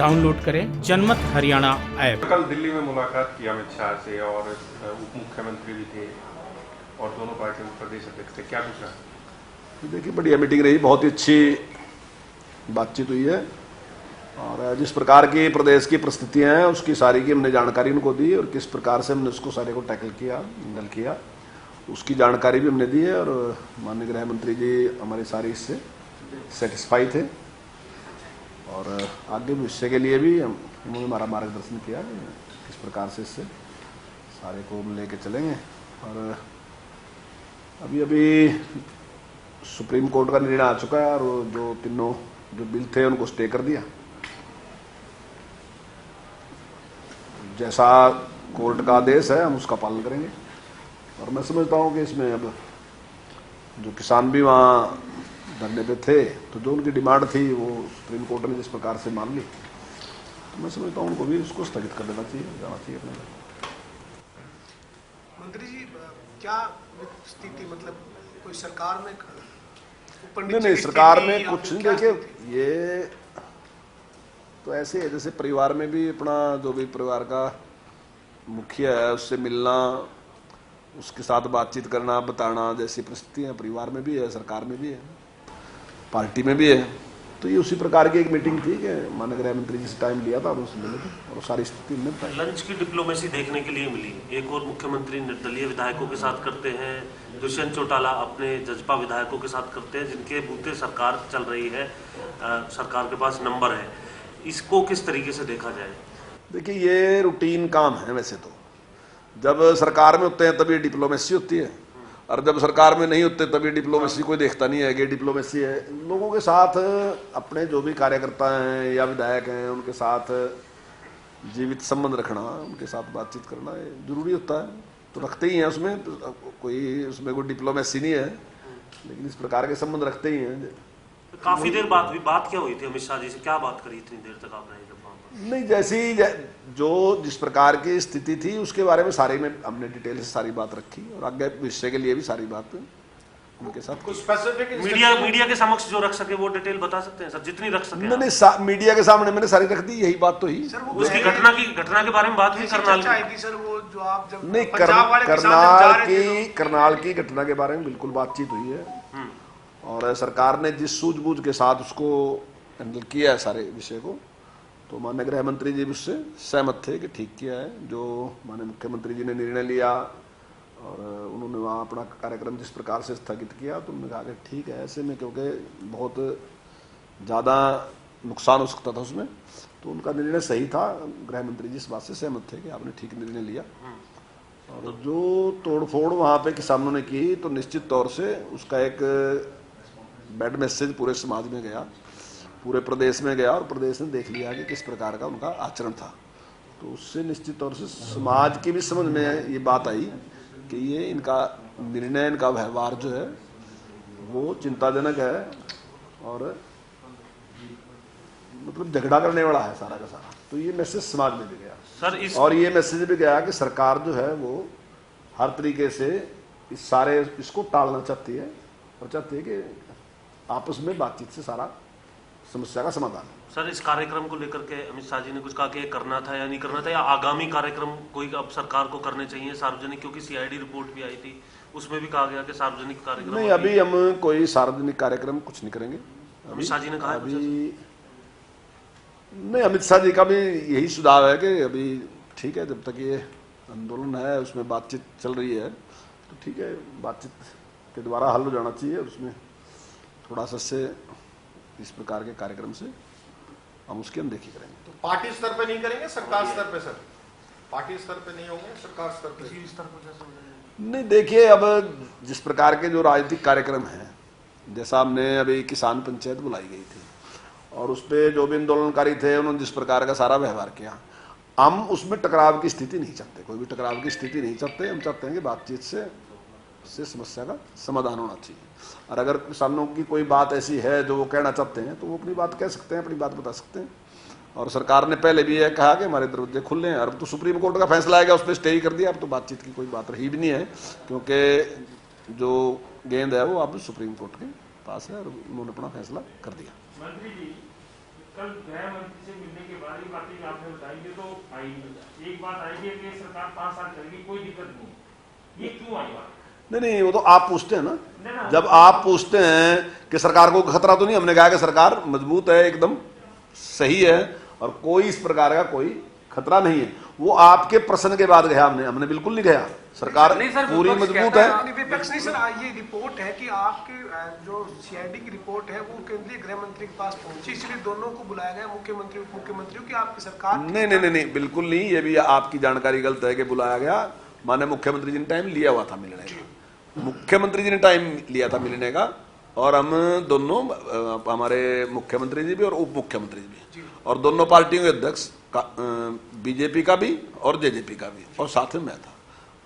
Download करें जनमत Haryana app. कल दिल्ली में मुलाकात की अमित शाह से और उप मुख्यमंत्री भी थे और दोनों पार्टियों के प्रदेश अध्यक्ष थे, क्या कुछ रहा? देखिए, बढ़िया मीटिंग रही, बहुत ही अच्छी बातचीत हुई है और जिस प्रकार की प्रदेश की परिस्थितियां हैं उसकी सारी की हमने जानकारी उनको दी और किस प्रकार से हमने उसको सारे को टैकल किया, हैंडल किया, उसकी जानकारी भी हमने दी है। और माननीय गृह मंत्री जी हमारी सारी इससे सेटिस्फाई थे और आगे भविष्य के लिए भी उन्होंने हमारा मार्गदर्शन किया किस प्रकार से इससे सारे को लेके चलेंगे। और अभी सुप्रीम कोर्ट का निर्णय आ चुका है और जो तीनों जो बिल थे उनको स्टे कर दिया। जैसा कोर्ट का आदेश है हम उसका पालन करेंगे और मैं समझता हूं कि इसमें अब जो किसान भी वहां धरने पे थे तो जो उनकी डिमांड थी वो सुप्रीम कोर्ट ने जिस प्रकार से मान ली तो मैं समझता हूं उनको भी उसको स्थगित कर देना चाहिए, जाना चाहिए अपने। मंत्री जी, क्या स्थिति, मतलब कोई सरकार में नहीं, सरकार में कुछ नहीं। देखिए, ये तो ऐसे है जैसे परिवार में भी अपना जो भी परिवार का मुखिया है उससे मिलना, उसके साथ बातचीत करना, बताना, जैसी परिस्थितियां परिवार में भी है, सरकार में भी है, पार्टी में भी है। तो ये उसी प्रकार की एक मीटिंग थी कि माननीय गृह मंत्री जी से टाइम लिया था और उससे मिले थे और सारी स्थिति हमने बताई। लंच की डिप्लोमेसी देखने के लिए मिली। एक और मुख्यमंत्री निर्दलीय विधायकों के साथ करते हैं, दुष्यंत चौटाला अपने जजपा विधायकों के साथ करते हैं जिनके बूते सरकार चल रही है, सरकार के पास नंबर है। इसको किस तरीके से देखा जाए? देखिए, ये रूटीन काम है। वैसे तो जब सरकार में होते हैं तभी डिप्लोमेसी होती है और जब सरकार में नहीं होते तभी डिप्लोमेसी कोई देखता नहीं है कि डिप्लोमेसी है। लोगों के साथ अपने जो भी कार्यकर्ता हैं या विधायक हैं उनके साथ जीवित संबंध रखना, उनके साथ बातचीत करना जरूरी होता है, तो रखते ही हैं। उसमें उसमें कोई डिप्लोमेसी नहीं है, लेकिन इस प्रकार के संबंध रखते ही हैं। काफी देर बात हुई, बात क्या हुई थी अमित शाह जी से? क्या बात करी इतनी देर तक आपने? नहीं, जैसी जो जिस प्रकार की स्थिति थी उसके बारे में सारे में हमने डिटेल से सारी बात रखी और आगे भविष्य के लिए भी सारी बात उनके साथ। कुछ स्पेसिफिक मीडिया के समक्ष जो रख सके वो डिटेल बता सकते हैं सर, जितनी रख सके? नहीं, मीडिया के सामने मैंने सारी रख दी, यही बात तो ही। उसकी घटना के बारे में बात हुई करनाल की? सर, वो जो आप जब नहीं, करनाल की घटना के बारे में बिल्कुल बातचीत हुई है और सरकार ने जिस सूझबूझ के साथ उसको हैंडल किया है सारे विषय को, तो माननीय गृह मंत्री जी भी उससे सहमत थे कि ठीक किया है। जो माननीय मुख्यमंत्री जी ने निर्णय लिया और उन्होंने वहाँ अपना कार्यक्रम जिस प्रकार से स्थगित किया तो उन्होंने कहा कि ठीक है, ऐसे में क्योंकि बहुत ज़्यादा नुकसान हो सकता था उसमें, तो उनका निर्णय सही था। गृह मंत्री जी इस बात से सहमत थे कि आपने ठीक निर्णय लिया। और जो तोड़फोड़ वहाँ पे किसानों ने की तो निश्चित तौर से उसका एक बैड मैसेज पूरे समाज में गया, पूरे प्रदेश में गया और प्रदेश ने देख लिया कि किस प्रकार का उनका आचरण था। तो उससे निश्चित तौर से समाज की भी समझ में ये बात आई कि ये इनका निर्णय, इनका व्यवहार जो है वो चिंताजनक है और मतलब झगड़ा करने वाला है सारा का सारा। तो ये मैसेज समाज में भी गया सर और ये मैसेज भी गया कि सरकार जो है वो हर तरीके से इस सारे इसको टालना चाहती है और चाहती है कि आपस में बातचीत से सारा समस्या का समाधान। सर, इस कार्यक्रम को लेकर के अमित शाह जी ने कुछ कहा कि करना था या नहीं करना था, या आगामी कार्यक्रम कोई अब सरकार को करने चाहिए सार्वजनिक? क्योंकि सीआईडी रिपोर्ट भी आई थी, उसमें भी कहा गया कि सार्वजनिक कार्यक्रम नहीं, अभी हम कोई सार्वजनिक कार्यक्रम कुछ नहीं करेंगे। अमित शाह जी ने कहा अभी नहीं, अमित शाह जी का भी यही सुझाव है कि अभी ठीक है, जब तक ये आंदोलन है उसमें बातचीत चल रही है तो ठीक है, बातचीत के द्वारा हल हो जाना चाहिए। उसमें थोड़ा सा से इस प्रकार के कार्यक्रम से हम उसकी अनदेखी करेंगे। तो पार्टी स्तर पे नहीं करेंगे, सरकार स्तर पे? सर, पार्टी स्तर पे नहीं होंगे, सरकार स्तर पे? किसी स्तर पर कैसे हो जाएगा? नहीं, देखिए, अब जिस प्रकार के जो राजनीतिक कार्यक्रम हैं, जैसा हमने अभी किसान पंचायत बुलाई गई थी और उस पर जो भी आंदोलनकारी थे उन्होंने जिस प्रकार का सारा व्यवहार किया, हम उसमें टकराव की स्थिति नहीं चाहते, कोई भी टकराव की स्थिति नहीं चाहते। हम चाहते हैं कि बातचीत से समस्या का समाधान होना चाहिए। और अगर किसानों की कोई बात ऐसी है जो वो कहना चाहते हैं तो वो अपनी बात कह सकते हैं, अपनी बात बता सकते हैं। और सरकार ने पहले भी यह कहा कि हमारे दरवाजे खुले हैं। अब तो सुप्रीम कोर्ट का फैसला आएगा, उस पर स्टे ही कर दिया। अब तो बातचीत की कोई बात रही भी नहीं है, क्योंकि जो गेंद है वो अब सुप्रीम कोर्ट के पास है और उन्होंने अपना फैसला कर दिया। मंत्री जी, कल गृह मंत्री से मिलने के बाद सारी बातें जो आपने बताई ये तो आई नहीं। एक बात आई कि सरकार 5 साल चलेगी, कोई दिक्कत नहीं है, ये क्यों आई बात? नहीं, वो तो आप पूछते हैं ना। जब आप पूछते हैं कि सरकार को खतरा तो नहीं, हमने कहा कि सरकार मजबूत है, एकदम सही है और कोई इस प्रकार का कोई खतरा नहीं है। वो आपके प्रश्न के बाद गया, हमने बिल्कुल नहीं गया। सरकार पूरी मजबूत है। विपक्ष नहीं सर, ये रिपोर्ट है कि आपके जो सीआईडी की रिपोर्ट है वो केंद्रीय गृह मंत्री के पास पहुंची, इसलिए दोनों को बुलाया गया, मुख्यमंत्री उप मुख्यमंत्री की आपकी सरकार। नहीं, बिल्कुल नहीं, ये भी आपकी जानकारी गलत है कि बुलाया गया। माननीय मुख्यमंत्री जी ने टाइम लिया हुआ था मिलने का, मुख्यमंत्री जी ने टाइम लिया था मिलने का, और हम दोनों, हमारे मुख्यमंत्री जी भी और उप मुख्यमंत्री जी भी, और दोनों पार्टियों के अध्यक्ष, बीजेपी का भी और जेजेपी का भी, और साथ में मैं था।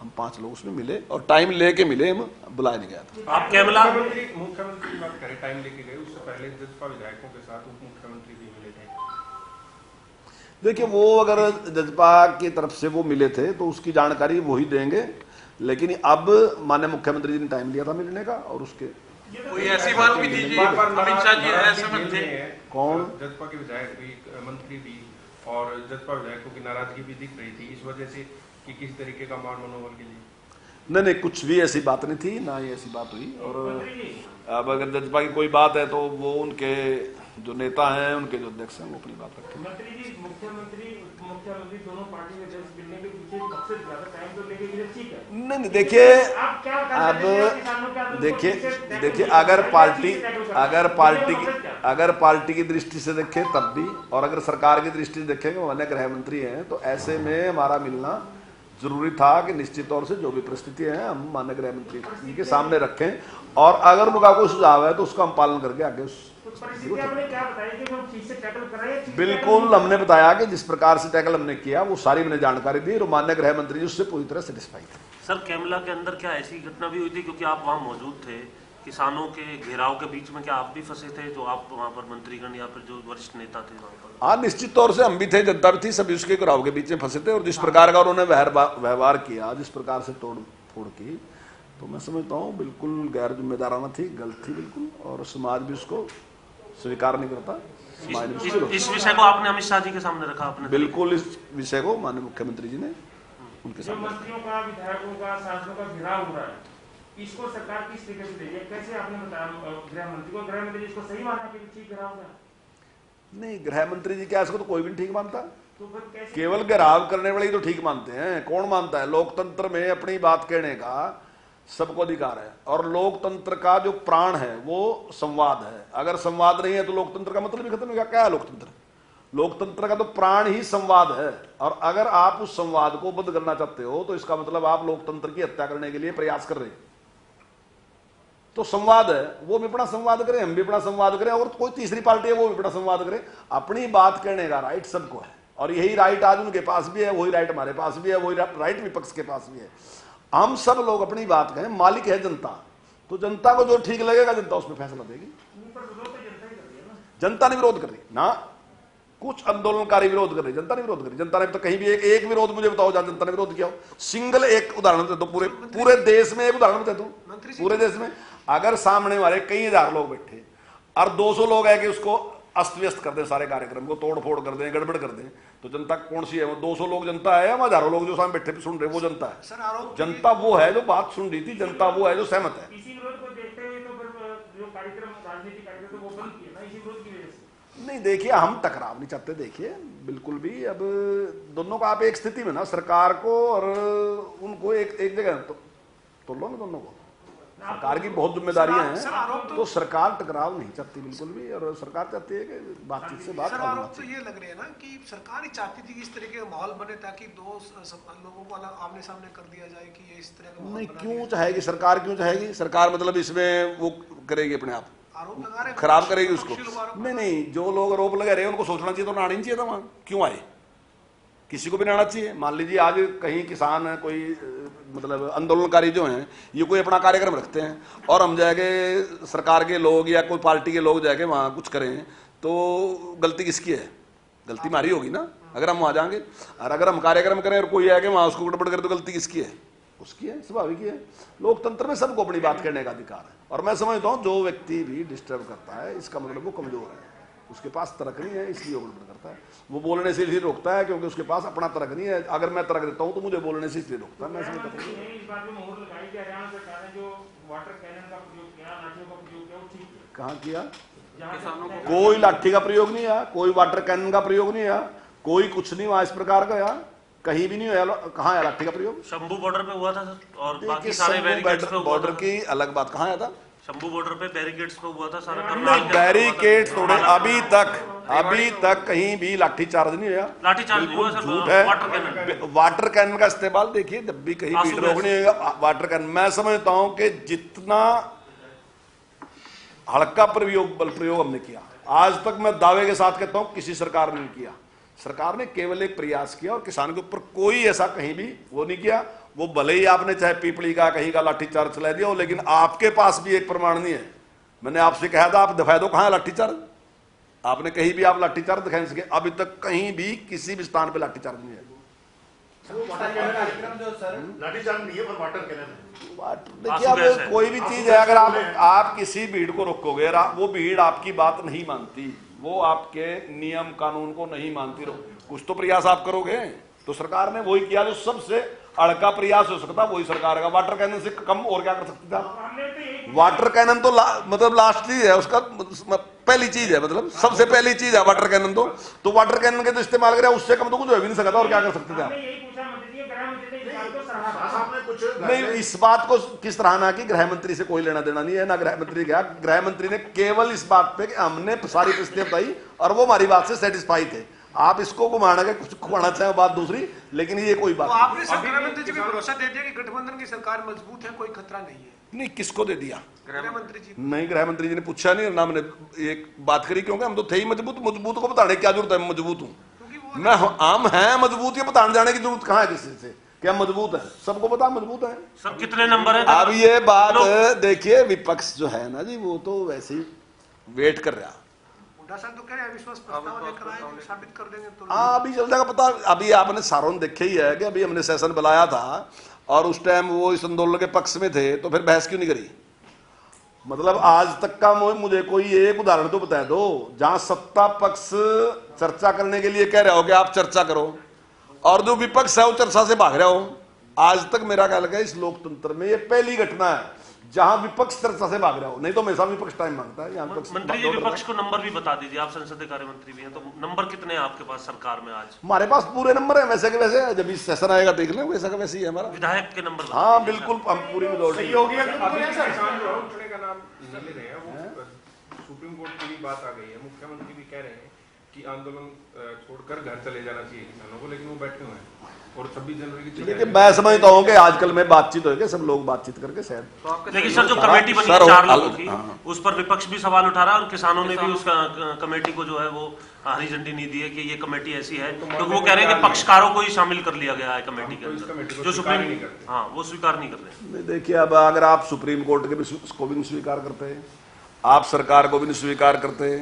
हम 5 लोग उसमें मिले और टाइम लेके मिले, हम बुलाया नहीं गया था। आप कैमला मुख्यमंत्री की बात करें, टाइम लेके गए, उससे पहले जजपा विधायकों के साथ उप मुख्यमंत्री भी मिले थे। देखिए, वो अगर जजपा की तरफ से वो मिले थे तो उसकी जानकारी वही देंगे, लेकिन अब माननीय मुख्यमंत्री जी ने टाइम लिया था मिलने का, और उसके कोई ऐसी बात भी दीजिए, अमित शाह जी ऐसे में थे। कौन? जजपा के विधायक भी, मंत्री भी, और जजपा विधायकों की नाराजगी भी दिख रही थी इस वजह से कि किस तरीके का मान मनोबल के लिए। नहीं, कुछ भी ऐसी बात नहीं थी, ना ही ऐसी बात हुई। और अब अगर जजपा की कोई बात है तो वो उनके जो नेता हैं, उनके जो अध्यक्ष हैं, वो अपनी बात रखें। मंत्री जी, मुख्यमंत्री उप मुख्यमंत्री दोनों पार्टी के अध्यक्ष मिलने के पीछे मकसद ज्यादा टाइम तो लेके मिले, ठीक है। नहीं, देखिए, अब देखिए अगर पार्टी की दृष्टि से देखें तब भी, और अगर सरकार की दृष्टि से देखें, माननीय गृह मंत्री हैं, तो ऐसे में हमारा मिलना जरूरी था कि निश्चित तौर से जो भी परिस्थिति है हम माननीय गृह मंत्री जी के सामने रखें, और अगर उनका कोई सुझाव है तो उसका हम पालन करके आगे बिल्कुल हमने बताया कि जिस प्रकार से टैकल हमने किया वो सारी मैंने जानकारी दी, और माननीय गृह मंत्री जी उससे पूरी तरह सेटिस्फाइड थे। सर, कैमला के अंदर क्या ऐसी घटना भी हुई थी, क्योंकि आप वहाँ मौजूद थे, किसानों के घेराव के बीच में क्या आप भी फंसे थे, जो आप वहाँ पर मंत्रीगण या फिर जो वरिष्ठ नेता थे वहाँ पर? हाँ, निश्चित तौर से हम भी थे, जनता भी थी, सभी उसके घेराव के बीच में फंसे थे, और जिस प्रकार का उन्होंने व्यवहार किया, जिस प्रकार से तोड़ फोड़ की, तो मैं समझता हूँ बिल्कुल गैर जिम्मेदाराना थी, गलत थी बिल्कुल, और समाज भी उसको स्वीकार नहीं करता। इस विषय को आपने अमित शाह जी के सामने रखा आपने? बिल्कुल, इस विषय को माननीय मुख्यमंत्री जी ने उनके सामने। मंत्रियों का, विधायकों का, सांसदों का घेराव हो रहा है, इसको सरकार किस तरीके से देगी? कैसे आपने बताया गृह मंत्री को, गृह मंत्री इसको सही माना कि ठीक घेराव होगा? नहीं, गृह मंत्री जी क्या इसको तो कोई भी नहीं ठीक मानता, तो फिर कैसे? केवल घेराव करने वाले ही तो ठीक मानते हैं। कौन मानता है? लोकतंत्र में अपनी बात कहने का सबको अधिकार है, और लोकतंत्र का जो प्राण है वो संवाद है। अगर संवाद नहीं है तो लोकतंत्र का मतलब ही खत्म हो गया। क्या है लोकतंत्र? लोकतंत्र का तो प्राण ही संवाद है, और अगर आप उस संवाद को बंद करना चाहते हो तो इसका मतलब आप लोकतंत्र की हत्या करने के लिए प्रयास कर रहे हैं। तो संवाद है, वो भी अपना संवाद करें, हम भी अपना संवाद करें, और कोई तीसरी पार्टी है वो भी अपना संवाद करे। अपनी बात कहने का राइट सबको है, और यही राइट आज उनके पास भी है, वही राइट हमारे पास भी है, वही राइट विपक्ष के पास भी है। हम सब लोग अपनी बात कहें, मालिक है जनता, तो जनता को जो ठीक लगेगा जनता उसमें फैसला देगी। जनता ने विरोध कर रही ना, कुछ आंदोलनकारी विरोध कर रही, जनता ने विरोध कर रही। जनता ने तो कहीं भी एक विरोध मुझे बताओ जहां जनता ने विरोध किया हो, सिंगल एक उदाहरण दे दो, पूरे देश में एक उदाहरण दे दो। पूरे देश में अगर सामने वाले कई हजार लोग बैठे और 200 लोग है कि उसको अस्त व्यस्त कर दें, सारे कार्यक्रम को तोड़ फोड़ कर दें, गड़बड़ कर दें, तो जनता कौन सी है? वो 200 लोग जनता है, या हजारों लोग जो सामने बैठे सुन रहे वो जनता है? जनता वो है जो बात सुन रही थी, जनता वो है जो सहमत है। इसी विरोध को देखते हुए तो फिर जो कार्यक्रम, राजनीतिक कार्यक्रम वो बंद किया ना, इसी विरोध की वजह से। नहीं, देखिए, हम टकराव नहीं चाहते, देखिए बिल्कुल भी। अब दोनों का आप एक स्थिति में ना, सरकार को और उनको एक जगह तो लो ना दोनों को। सरकार की बहुत जिम्मेदारियां हैं, तो सरकार टकराव नहीं चाहती बिल्कुल भी, और सरकार चाहती है कि बातचीत से बात करना चाहिए। तो ये लग रहा है ना कि सरकार ही चाहती थी कि इस तरह के माहौल बने ताकि दो लोगों को अलग आमने सामने कर दिया जाए, कि ये इस तरह का नहीं, क्यों चाहेगी सरकार? क्यों चाहेगी सरकार? मतलब इसमें वो करेगी अपने आप आरोप लगा रहे, खराब करेगी उसको? नहीं, जो लोग आरोप लगा रहे हैं उनको सोचना चाहिए, तो आना नहीं चाहिए था वहां। क्यों आए? किसी को भी आना चाहिए। मान लीजिए आज कहीं किसान है, कोई मतलब आंदोलनकारी जो हैं, ये कोई अपना कार्यक्रम रखते हैं, और हम जाके सरकार के लोग या कोई पार्टी के लोग जाके वहाँ कुछ करें, तो गलती किसकी है? गलती हमारी होगी ना, अगर हम वहाँ जाएंगे। और अगर हम कार्यक्रम करें और कोई आके वहाँ उसको गड़बड़ करे तो गलती किसकी है? उसकी है, स्वाभाविक है। लोकतंत्र में सबको अपनी बात कहने का अधिकार है, और मैं समझता हूँ जो व्यक्ति भी डिस्टर्ब करता है इसका मतलब वो कमजोर है। उसके पास तर्क नहीं है, इसलिए वो गड़बड़ करता है। वो बोलने से इसलिए रोकता है क्योंकि उसके पास अपना तर्क नहीं है। अगर मैं तर्क देता हूँ तो मुझे बोलने से इसलिए रोकता है। मैं इसमें तर्क नहीं। इस बात में मोहर लगाई कि हरियाणा सरकार ने जो वाटर कैनन का प्रयोग किया, लाठियों का प्रयोग किया, वो ठीक है। कहाँ किया? किसानों को कोई लाठी का प्रयोग नहीं है, कोई वाटर कैनन का प्रयोग नहीं है, कोई कुछ नहीं हुआ इस प्रकार का यार, कहीं भी नहीं हुआ। कहाँ है लाठी का प्रयोग? शंभू बॉर्डर पे हुआ था सर, और बाकी देखिए, सारे बैरिकेड्स पे हुआ बॉर्डर था। की अलग बात। कहाँ आया था? शंभू बॉर्डर पे बैरिकेड्स पे हुआ था सारा। नहीं, बैरिकेड तोड़े अभी तक कहीं भी लाठीचार्ज नहीं हुआ। लाठीचार्ज नहीं हुआ सर, झूठ है। Water cannon. वाटर कैनन का इस्तेमाल देखिए, जब भी कहीं आंसू भीड़ रोकनी है वाटर कैनन। मैं समझता हूं कि जितना हल्का बल प्रयोग हमने किया आज तक, मैं दावे के साथ कहता हूं किसी सरकार ने नहीं किया। सरकार ने केवल एक प्रयास किया और किसान के ऊपर कोई ऐसा कहीं भी वो नहीं किया। वो भले ही आपने चाहे पीपली का कहीं का लाठीचार्ज चला दिया हो, लेकिन आपके पास भी एक प्रमाण नहीं है। मैंने आपसे कहा था आप दिखाए दो कहां है लाठीचार्ज। आपने कहीं भी आप लाठीचार्ज दिखाई सके। अभी तक कहीं भी किसी भी स्थान पे लाठीचार्ज नहीं है। लाठीचार्ज नहीं है, पर वाटर कैनन है। देखिए, अब कोई भी चीज है, अगर आप किसी भीड़ को रोकोगे, वो भीड़ आपकी बात नहीं मानती, वो आपके नियम कानून को नहीं मानती, कुछ तो प्रयास आप करोगे। तो सरकार ने वही किया जो सबसे अड़का प्रयास हो सकता, वही सरकार का। वाटर कैनन से कम और क्या कर सकते थे आप? वाटर कैनन तो मतलब लास्ट चीज है, उसका पहली चीज है, मतलब सबसे पहली चीज है वाटर कैनन। तो वाटर कैनन के तो इस्तेमाल करें, उससे कम तो कुछ हो भी नहीं सकता। और क्या कर सकते थे आप? नहीं, इस बात को किस तरह की गृह मंत्री से कोई लेना देना नहीं है ना। गृह मंत्री गया, गृह मंत्री ने केवल इस बात पे कि हमने सारी परिस्थितियां बताई और वो हमारी बात से सेटिस्फाई थे। आप इसको घुमाना के कुछ घुमाना चाहे बात दूसरी, लेकिन ये कोई बात तो आपने गृह मंत्री जी को भरोसा दे दिया कि गठबंधन की सरकार मजबूत है, कोई खतरा नहीं है। नहीं, किसको दे दिया? गृह मंत्री जी नहीं, गृह मंत्री जी ने पूछा नहीं, ना मैंने एक बात करी, क्योंकि हम तो थे ही मजबूत। मजबूत को बताने की क्या जरूरत है? मैं मजबूत हूँ, मैं आम है मजबूत, ये बताने जाने की जरूरत कहाँ है किसी से? क्या मजबूत है? सबको पता मजबूत है। सर कितने नंबर है? अब ये बात देखिए, विपक्ष जो है ना जी, वो तो वैसे ही वेट कर रहा। तो कह रहे अविश्वास प्रस्ताव लेकर आए, साबित कर देंगे तो हाँ, अभी चल जाएगा पता। अभी आपने सारों ने देखा ही है कि अभी हमने सेशन बुलाया था और उस टाइम वो इस आंदोलन के पक्ष में थे, तो फिर बहस क्यों नहीं करी? मतलब आज तक का मुझे कोई एक उदाहरण तो बता दो जहां सत्ता पक्ष चर्चा करने के लिए कह रहा हो कि आप चर्चा करो, और जो विपक्ष है वो चर्चा से भाग रहा हो। आज तक मेरा ख्याल है इस लोकतंत्र में ये पहली घटना है जहां विपक्ष चर्चा से भाग रहा हो। नहीं तो हमेशा विपक्ष टाइम मांगता है। यहाँ मंत्री जी, विपक्ष को नंबर भी बता दीजिए, आप संसदीय कार्य मंत्री भी हैं, तो नंबर कितने हैं आपके पास सरकार में आज? हमारे पास पूरे नंबर है, वैसे के वैसे। जब इस सेशन आएगा देख लें, वैसा का वैसे ही है हमारा। विधायक के नंबर? हाँ बिल्कुल, हम पूरी मेजोरिटी। किसान जो उठने का नाम नहीं ले रहे हैं, वो सुप्रीम कोर्ट की भी बात आ गई है। मुख्यमंत्री भी कह रहे हैं कि आंदोलन छोड़कर घर चले जाना चाहिए किसानों को, लेकिन वो बैठे हुए हैं और 26 जनवरी की। लेकिन मैं समझता हूँ कि आजकल में बातचीत होगी, सब लोग बातचीत करके शायद। लेकिन सर जो कमेटी बनी है 4 लोगों की, उस पर विपक्ष भी सवाल उठा रहा है और किसानों ने भी उस कमेटी को जो है वो हरी झंडी नहीं दी है कि ये कमेटी ऐसी है, क्योंकि वो कह रहे हैं कि पक्षकारों को ही शामिल कर लिया गया है कमेटी के अंदर, जो सुप्रीम वो स्वीकार नहीं कर रहे। देखिए, अब अगर आप सुप्रीम कोर्ट के भी उसको भी नहीं स्वीकार करते, आप सरकार को भी नहीं स्वीकार करते,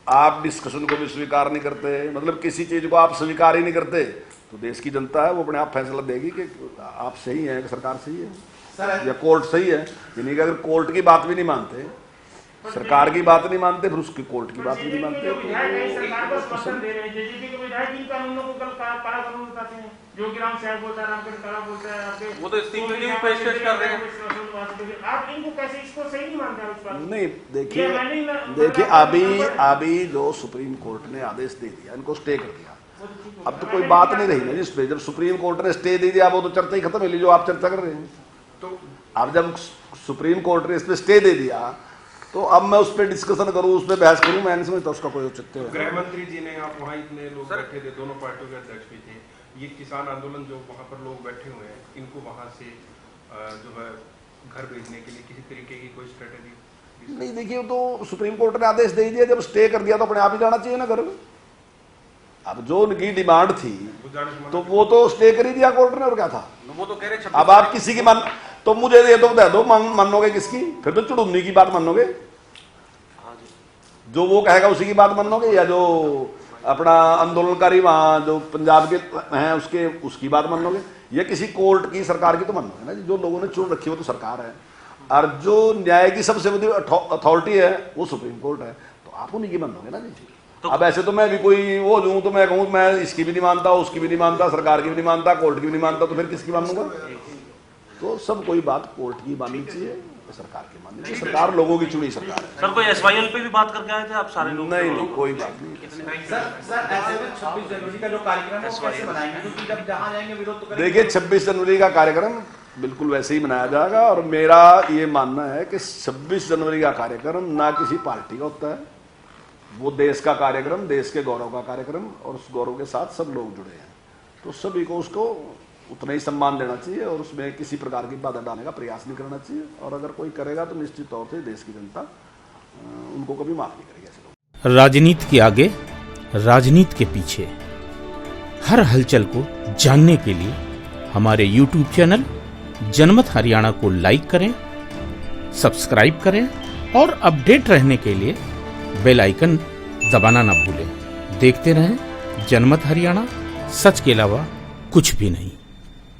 आप डिस्कशन को भी स्वीकार नहीं करते, मतलब किसी चीज को आप स्वीकार ही नहीं करते, तो देश की जनता है वो अपने आप फैसला देगी कि आप सही हैं कि सरकार सही है या कोर्ट सही है। यानी कि अगर कोर्ट की बात भी नहीं मानते, सरकार की बात नहीं मानते, फिर उसकी कोर्ट की बात भी नहीं मानते। सरकार को समर्थन दे रहे हैं, जेजेपी के विधायक इन कानूनों को कल काला कानून बताते हैं, जो कि राम साहब बोलता है, रामकृष्ण काला बोलता है, आपके वो तो इस्तीफे की पेशकश कर रहे हैं। आप इनको कैसे इसको सही नहीं मानते? उस बात नहीं, देखिए अभी जो सुप्रीम कोर्ट ने आदेश दे दिया, इनको स्टे कर दिया, अब तो कोई बात नहीं रही ना जिस पे। जब सुप्रीम कोर्ट ने स्टे दे दिया, वो तो चर्चा ही खत्म है, जो आप चर्चा कर रहे हैं। तो अब जब सुप्रीम कोर्ट ने इस पे स्टे दे दिया, तो अब मैं उस पर डिस्कशन करूं, उस पर बहस करूं, मैं नहीं समझता उसका कोई औचित्य है। गृह मंत्री जी ने, आप वहाँ इतने लोग बैठे थे, दोनों पार्टियों के अध्यक्ष भी थे, ये किसान आंदोलन जो वहाँ पर लोग बैठे हुए हैं, इनको वहाँ से जो है घर भेजने के लिए किसी तरीके की कोई स्ट्रेटेजी नहीं? देखिए, तो सुप्रीम कोर्ट ने आदेश दे दिया, जब स्टे कर दिया तो अपने आप ही जाना चाहिए ना घर। अब जो उनकी डिमांड थी तो वो तो स्टे कर ही दिया कोर्ट ने, और क्या था? वो तो कह रहे अब आप किसी की मान, तो मुझे ये तो बता दो, मानोगे किसकी? फिर तो चुड़ुन्नी की बात मानोगे, जो वो कहेगा उसी की बात मानोगे, या जो अपना आंदोलनकारी वहां जो पंजाब के हैं उसकी बात मानोगे, या किसी कोर्ट की, सरकार की तो मानोगे ना जी। जो लोगों ने चुन रखी है वो तो सरकार है, और जो न्याय की सबसे बड़ी अथॉरिटी है वो सुप्रीम कोर्ट है। तो आप उन्हीं के बंद होंगे ना जी। अब ऐसे तो मैं भी कोई वो दूं तो मैं कहूँ मैं इसकी भी नहीं मानता, उसकी भी नहीं मानता, सरकार की भी नहीं मानता, कोर्ट की भी नहीं मानता, तो फिर किसकी मानूंगा? तो सब कोई बात कोर्ट की माननी चाहिए, सरकार की माननी चाहिए। सरकार लोगों की चुनी सरकार है। सर कोई SYL पे भी बात करके आए थे आप सारे लोग? नहीं, कोई बात नहीं। सर ऐसे में 26 जनवरी का जो कार्यक्रम है वो कैसे मनाएंगे, क्योंकि जब जहां जाएंगे विरोध तो करेंगे। देखिए 26 जनवरी का कार्यक्रम बिल्कुल वैसे ही मनाया जाएगा, और मेरा ये मानना है कि 26 जनवरी का कार्यक्रम ना किसी पार्टी का होता है, वो देश का कार्यक्रम, देश के गौरव का कार्यक्रम, और उस गौरव के साथ सब लोग जुड़े हैं, तो सभी को उसको उतना ही सम्मान देना चाहिए और उसमें किसी प्रकार की बाधा डालने का प्रयास नहीं करना चाहिए। और अगर कोई करेगा तो निश्चित तौर से देश की जनता उनको कभी माफ नहीं करेगी। ऐसे लोग राजनीति के आगे, राजनीति के पीछे हर हलचल को जानने के लिए हमारे YouTube चैनल जनमत हरियाणा को लाइक करें, सब्सक्राइब करें और अपडेट रहने के लिए बेल आइकन दबाना ना भूलें। देखते रहें जनमत हरियाणा, सच के अलावा कुछ भी नहीं।